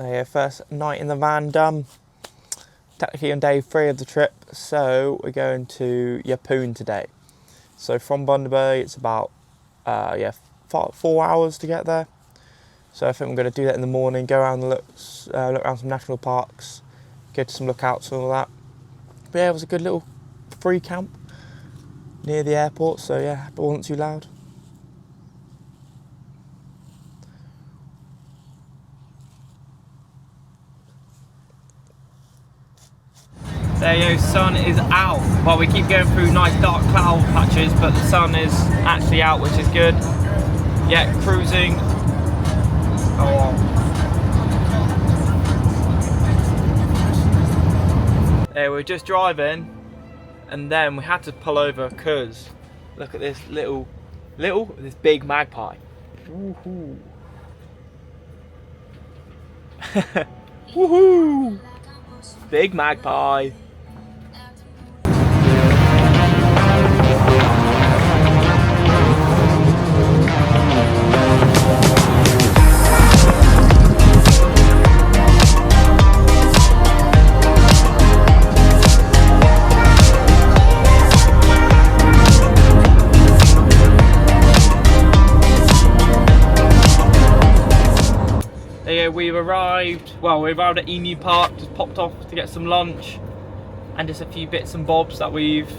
Yeah, first night in the van done. Technically on day 3 of the trip, so we're going to Yeppoon today. So from Bundaberg it's about 4 hours to get there. So I think we're going to do that in the morning, go around and look around some national parks, go to some lookouts and all that. But yeah, it was a good little free camp near the airport, so yeah, it wasn't too loud. There you go, sun is out. Well, we keep going through nice dark cloud patches, but the sun is actually out, which is good. Yeah, cruising. Oh. Yeah, we're just driving, and then we had to pull over because look at this this big magpie. Woohoo! Woohoo! Big magpie. We've arrived, we arrived at Emu Park, just popped off to get some lunch and just a few bits and bobs that we've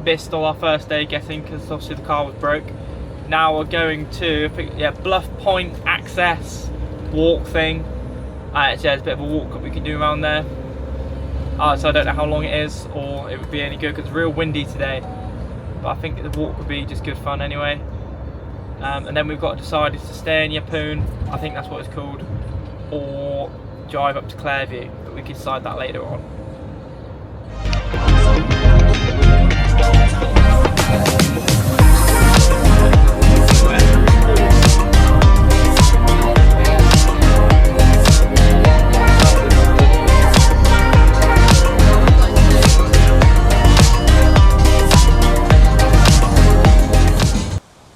missed on our first day getting because obviously the car was broke. Now we're going to, Bluff Point access walk thing. There's a bit of a walk that we can do around there. So I don't know how long it is or it would be any good because it's real windy today. But I think the walk would be just good fun anyway. And then we've got to decide to stay in Yeppoon, I think that's what it's called, or drive up to Clairview, but we can decide that later on.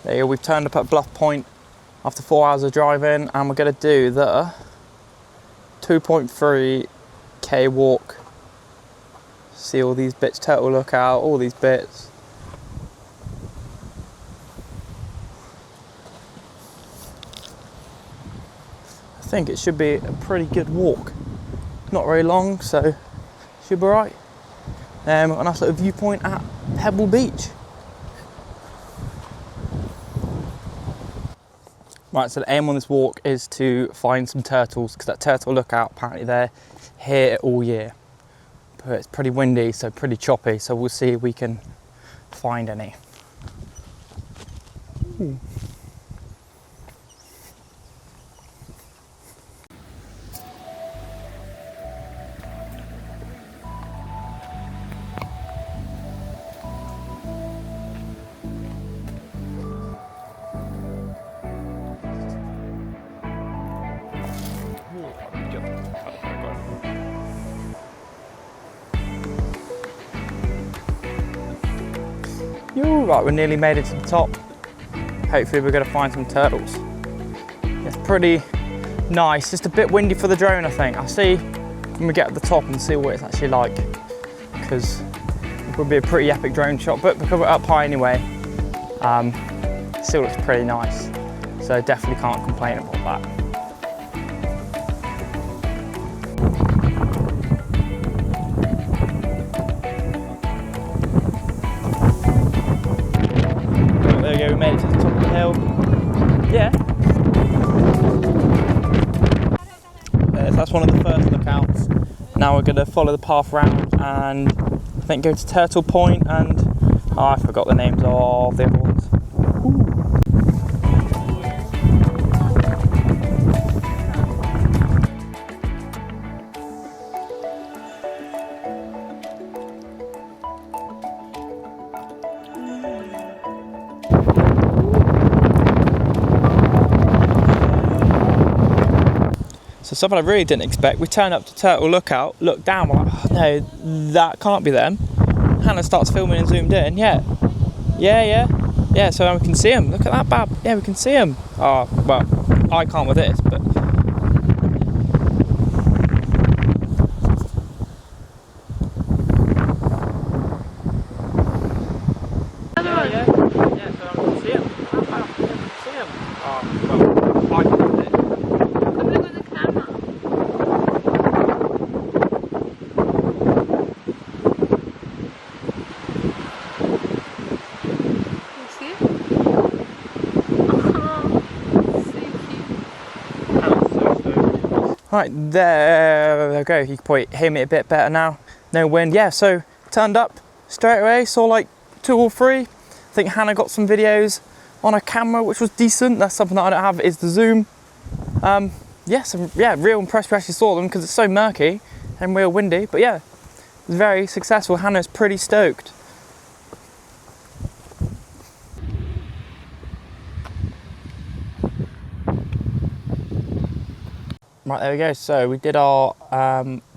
There you go, we've turned up at Bluff Point after 4 hours of driving, and we're going to do the 2.3k walk. See all these bits, turtle lookout, all these bits. I think it should be a pretty good walk. Not very long, so should be alright. A nice little viewpoint at Pebble Beach. Right, so the aim on this walk is to find some turtles because that turtle lookout, apparently they're here all year. But it's pretty windy, so pretty choppy, so we'll see if we can find any. Ooh. Right, we nearly made it to the top. Hopefully we're going to find some turtles. It's pretty nice, just a bit windy for the drone I think. I'll see when we get at the top and see what it's actually like, because it would be a pretty epic drone shot, but because we're up high anyway, it still looks pretty nice. So definitely can't complain about that. We made it to the top of the hill. Yeah. So that's one of the first lookouts. Now we're going to follow the path round and I think go to Turtle Point and I forgot the names of the other ones. So something I really didn't expect, we turn up to Turtle Lookout, look down, we're like, oh, no, that can't be them. Hannah starts filming and zoomed in, yeah, so we can see them, look at that bab, yeah, we can see them. Oh, well, I can't with this, but Right, there we go. You can probably hear me a bit better now. No wind. Yeah, so turned up straight away, saw like 2 or 3. I think Hannah got some videos on her camera, which was decent. That's something that I don't have, is the zoom. Yeah, real impressed we actually saw them because it's so murky and real windy. But yeah, it was very successful. Hannah's pretty stoked. Right, there we go. So we did our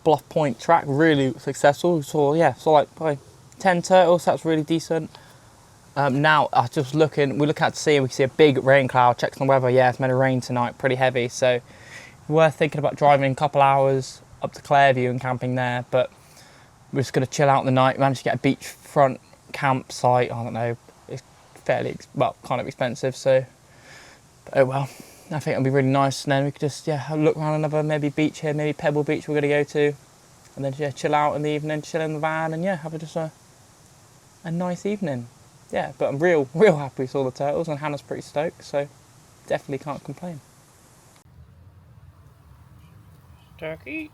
Bluff Point track, really successful. We saw like probably 10 turtles. That's really decent. Now I just looking, we look out to sea and we can see a big rain cloud. Checks on the weather. Yeah, it's meant to rain tonight, pretty heavy. So we're thinking about driving a couple hours up to Clairview and camping there. But we're just gonna chill out in the night. Managed to get a beachfront campsite. I don't know, it's fairly kind of expensive. So oh well. I think it'll be really nice, and then we could just look around another maybe beach here, maybe Pebble Beach we're gonna go to, and then chill out in the evening, chill in the van, and have just a nice evening. Yeah, but I'm real happy we saw the turtles, and Hannah's pretty stoked, so definitely can't complain. Turkey.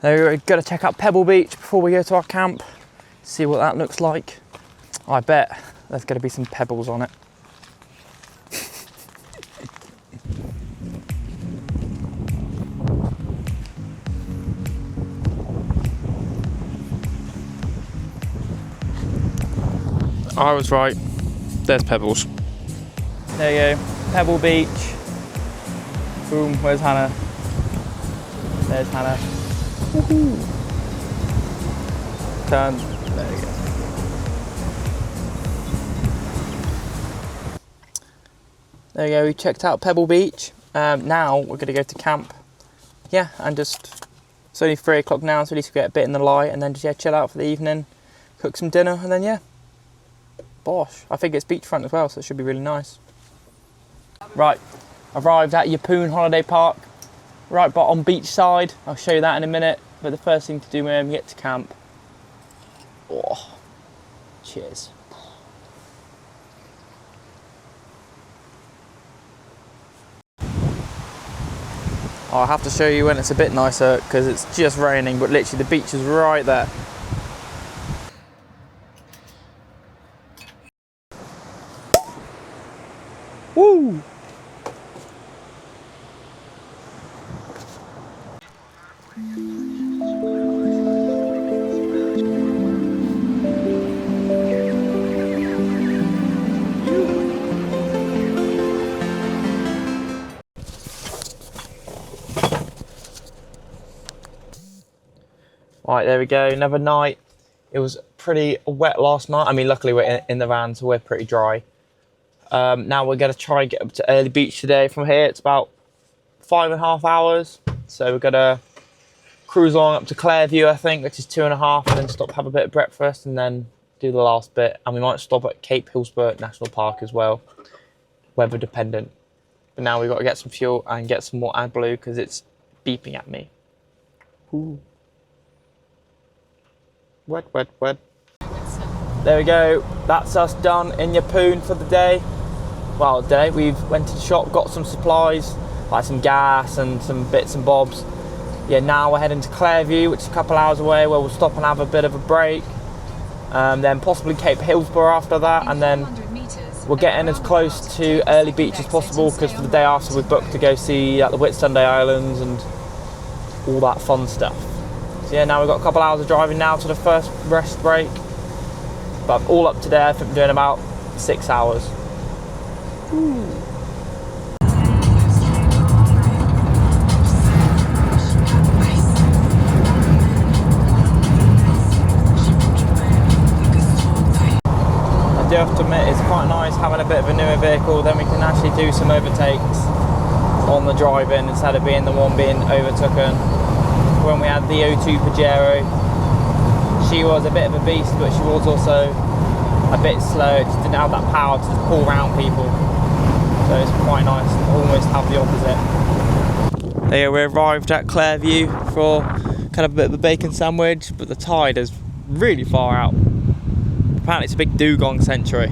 So we've got to check out Pebble Beach before we go to our camp, see what that looks like. I bet there's going to be some pebbles on it. I was right, there's pebbles. There you go, Pebble Beach. Boom, where's Hannah? There's Hannah. Woohoo! Turn, there we go. There we go, we checked out Pebble Beach. Now we're gonna go to camp. Yeah, and just, it's only 3 o'clock now, so at least we get a bit in the light, and then just chill out for the evening, cook some dinner, and then bosh. I think it's beachfront as well, so it should be really nice. Right, arrived at Yeppoon Holiday Park, right on Beachside. I'll show you that in a minute, but the first thing to do when we get to camp, cheers. I'll have to show you when it's a bit nicer, because it's just raining, but literally the beach is right there. Woo! Right, there we go, another night. It was pretty wet last night. I mean, luckily we're in the van, so we're pretty dry. Now we're going to try and get up to Airlie Beach today. From here it's about 5.5 hours, so we're going to cruise along up to Clairview, I think, which is 2.5, and then stop, have a bit of breakfast, and then do the last bit. And we might stop at Hillsborough National Park as well, weather dependent. But now we've got to get some fuel and get some more AdBlue because it's beeping at me. Ooh. Wet, wet, wet. There we go, that's us done in Yeppoon for the day. Well, we've went to the shop, got some supplies, like some gas and some bits and bobs. Yeah, now we're heading to Clairview, which is a couple hours away, where we'll stop and have a bit of a break. Then possibly Cape Hillsborough after that, and then we're getting as close to Airlie Beach as possible, because for the day after we've booked to go see the Whitsundays Islands and all that fun stuff. So yeah, now we've got a couple hours of driving now to the first rest break. But all up to there, I think we're doing about 6 hours. Ooh. I do have to admit, it's quite nice having a bit of a newer vehicle, then we can actually do some overtakes on the drive-in instead of being the one being overtaken. When we had the O2 Pajero, she was a bit of a beast, but she was also a bit slow. It just didn't have that power to just pull around people. So it's quite nice to almost have the opposite. There we arrived at Clairview for kind of a bit of a bacon sandwich, but the tide is really far out. Apparently it's a big dugong sanctuary.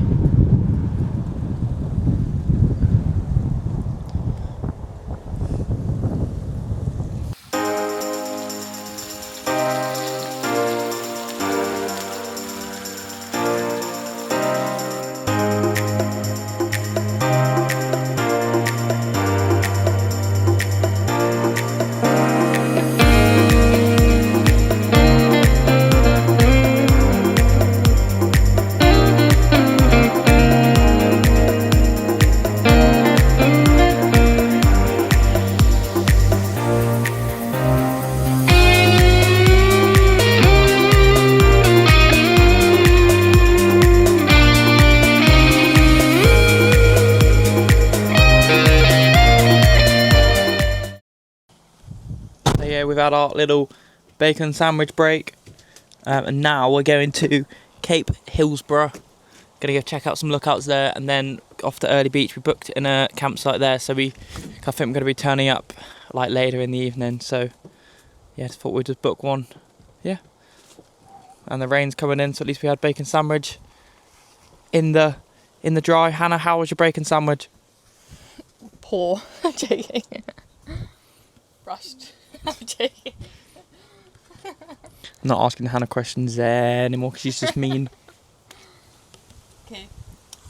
had our little bacon sandwich break. And now we're going to Cape Hillsborough. Gonna go check out some lookouts there, and then off to Airlie Beach. We booked in a campsite there, so I think we're gonna be turning up like later in the evening. So yeah, just thought we'd just book one. Yeah. And the rain's coming in, so at least we had bacon sandwich in the dry. Hannah, how was your bacon sandwich? Poor. I'm joking. Rushed. I'm joking. I'm not asking Hannah questions anymore because she's just mean. Okay.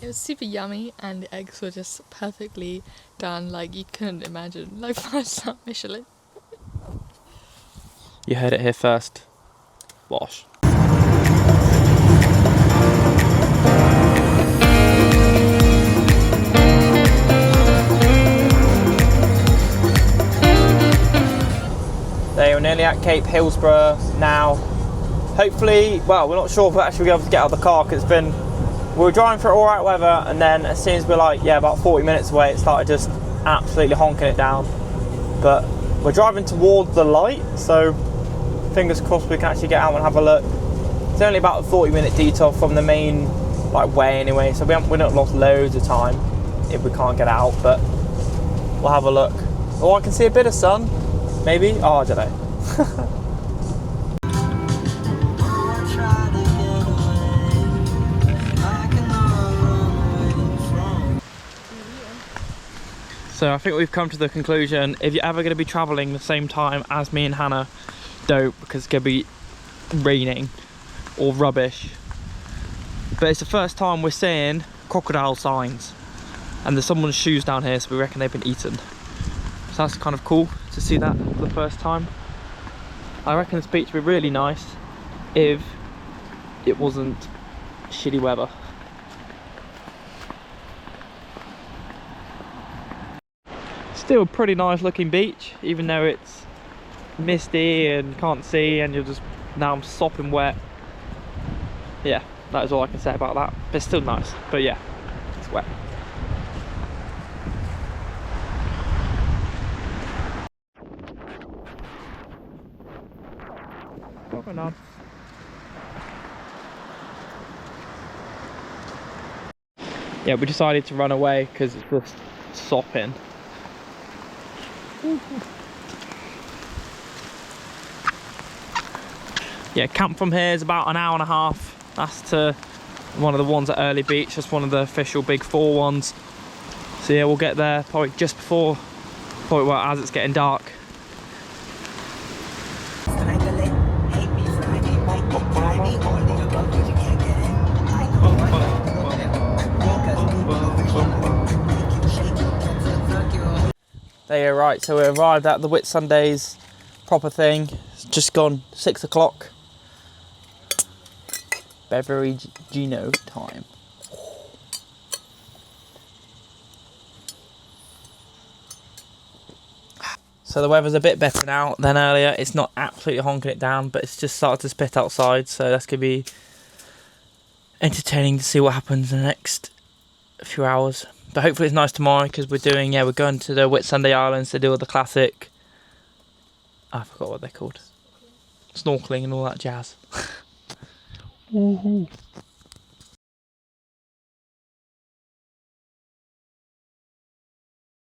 It was super yummy, and the eggs were just perfectly done, like you couldn't imagine. Like 5-star Michelin. You heard it here first. Wash. We're nearly at Cape Hillsborough now. Hopefully, well, we're not sure if we'll actually be able to get out of the car because we were driving for alright weather, and then as soon as we're like, yeah, about 40 minutes away, it started just absolutely honking it down. But we're driving towards the light, so fingers crossed we can actually get out and have a look. It's only about a 40-minute detour from the main way anyway, so we're not lost loads of time if we can't get out, but we'll have a look. Oh, I can see a bit of sun, maybe? Oh, I don't know. So I think we've come to the conclusion, if you're ever going to be travelling the same time as me and Hannah, don't, because it's going to be raining or rubbish. But it's the first time we're seeing crocodile signs, and there's someone's shoes down here, so we reckon they've been eaten. So that's kind of cool to see that for the first time. I reckon this beach would be really nice if it wasn't shitty weather. Still a pretty nice looking beach, even though it's misty and can't see, and you're just, now I'm sopping wet. Yeah, that is all I can say about that. But it's still nice, but yeah, it's wet. Crocodile. Yeah, we decided to run away because it's just sopping. Yeah, camp from here is about an hour and a half. That's to one of the ones at Airlie Beach. That's one of the official big 4 ones. So yeah, we'll get there probably just before, well, as it's getting dark. There you go, right, so we arrived at the Whitsundays proper thing. It's just gone 6 o'clock. Beverage Gino time. So the weather's a bit better now than earlier. It's not absolutely honking it down, but it's just started to spit outside, so that's going to be entertaining to see what happens in the next few hours. But hopefully it's nice tomorrow, because we're going to the Whitsunday Islands to do all the classic, I forgot what they're called, snorkeling and all that jazz. Woohoo.